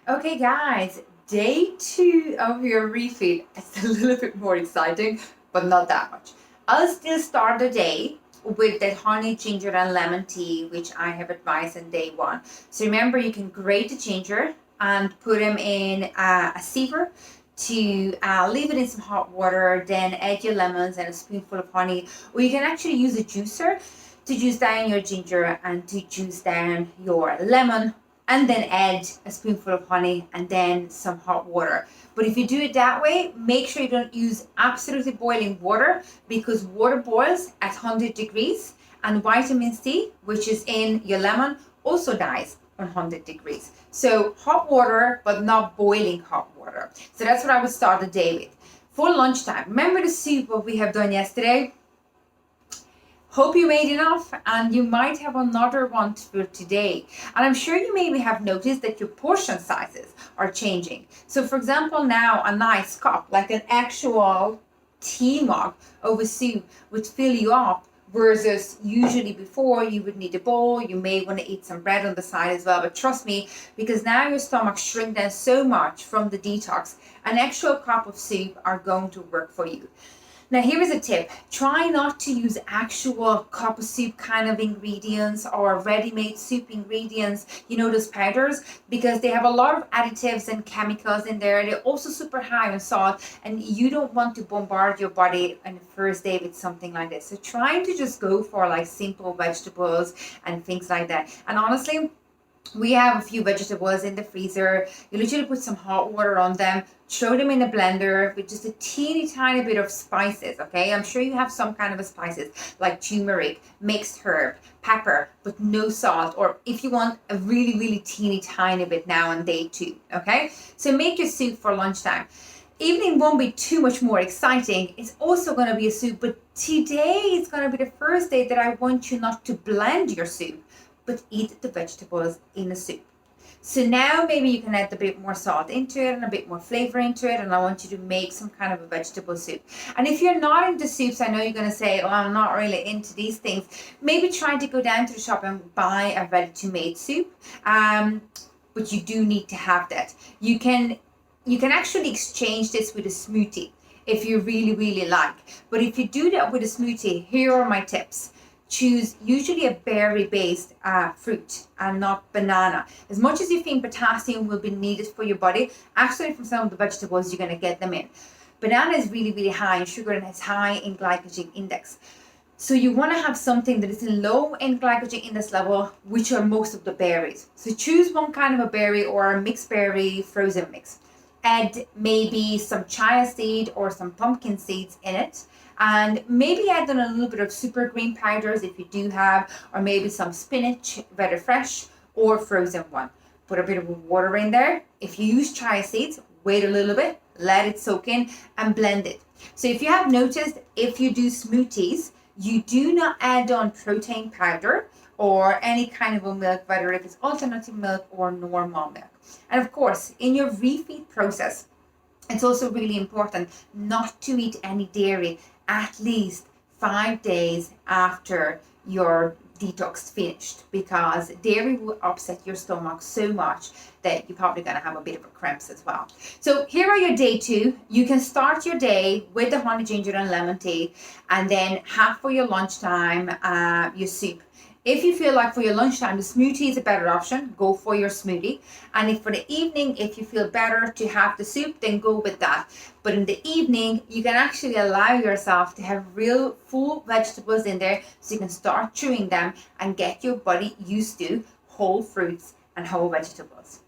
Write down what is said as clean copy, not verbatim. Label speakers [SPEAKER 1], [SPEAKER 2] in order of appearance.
[SPEAKER 1] Okay, guys, day 2 of your refeed. It's a little bit more exciting, but not that much. I'll still start the day with that honey, ginger, and lemon tea, which I have advised in day 1. So remember, you can grate the ginger and put them in a sieve to leave it in some hot water, then add your lemons and a spoonful of honey. Or you can actually use a juicer to juice down your ginger and to juice down your lemon, and then add a spoonful of honey and then some hot water. But if you do it that way, make sure you don't use absolutely boiling water, because water boils at 100 degrees, and vitamin C, which is in your lemon, also dies on 100 degrees. So hot water, but not boiling hot water. So that's what I would start the day with. For lunchtime, remember the soup what we have done yesterday? Hope you made enough, and you might have another one for today. And I'm sure you maybe have noticed that your portion sizes are changing. So for example, now a nice cup, like an actual tea mug of a soup, would fill you up, versus usually before you would need a bowl. You may want to eat some bread on the side as well, but trust me, because now your stomach shrink down so much from the detox, an actual cup of soup are going to work for you. Now here is a tip. Try not to use actual cup of soup kind of ingredients or ready-made soup ingredients, those powders, because they have a lot of additives and chemicals in there. They're also super high on salt, and you don't want to bombard your body on the first day with something like this. So trying to just go for like simple vegetables and things like that. And honestly, we have a few vegetables in the freezer. You literally put some hot water on them, throw them in a blender with just a teeny tiny bit of spices, okay? I'm sure you have some kind of a spices like turmeric, mixed herb, pepper, but no salt, or if you want a really, really teeny tiny bit now on day 2, okay? So make your soup for lunchtime. Evening won't be too much more exciting. It's also going to be a soup, but today is going to be the first day that I want you not to blend your soup, but eat the vegetables in a soup. So now maybe you can add a bit more salt into it and a bit more flavor into it, and I want you to make some kind of a vegetable soup. And if you're not into soups, I know you're going to say, oh, I'm not really into these things. Maybe try to go down to the shop and buy a ready-to-made soup. But you do need to have that. You can actually exchange this with a smoothie if you really, really like. But if you do that with a smoothie, here are my tips. Choose usually a berry-based fruit and not banana. As much as you think potassium will be needed for your body, actually from some of the vegetables you're going to get them in. Banana is really, really high in sugar and it's high in glycogen index. So you want to have something that is low in glycogen index level, which are most of the berries. So choose one kind of a berry or a mixed berry frozen mix. Add maybe some chia seed or some pumpkin seeds in it. And maybe add in a little bit of super green powders if you do have, or maybe some spinach, whether fresh or frozen one. Put a bit of water in there. If you use chia seeds, wait a little bit, let it soak in and blend it. So if you have noticed, if you do smoothies, you do not add on protein powder or any kind of a milk, whether it is alternative milk or normal milk. And of course, in your refeed process, it's also really important not to eat any dairy at least 5 days after your detox finished, because dairy will upset your stomach so much that you're probably going to have a bit of a cramps as well. So here are your day 2. You can start your day with the honey, ginger, and lemon tea, and then have for your lunchtime your soup. If you feel like for your lunchtime, the smoothie is a better option, go for your smoothie. And if for the evening, if you feel better to have the soup, then go with that. But in the evening, you can actually allow yourself to have real full vegetables in there, so you can start chewing them and get your body used to whole fruits and whole vegetables.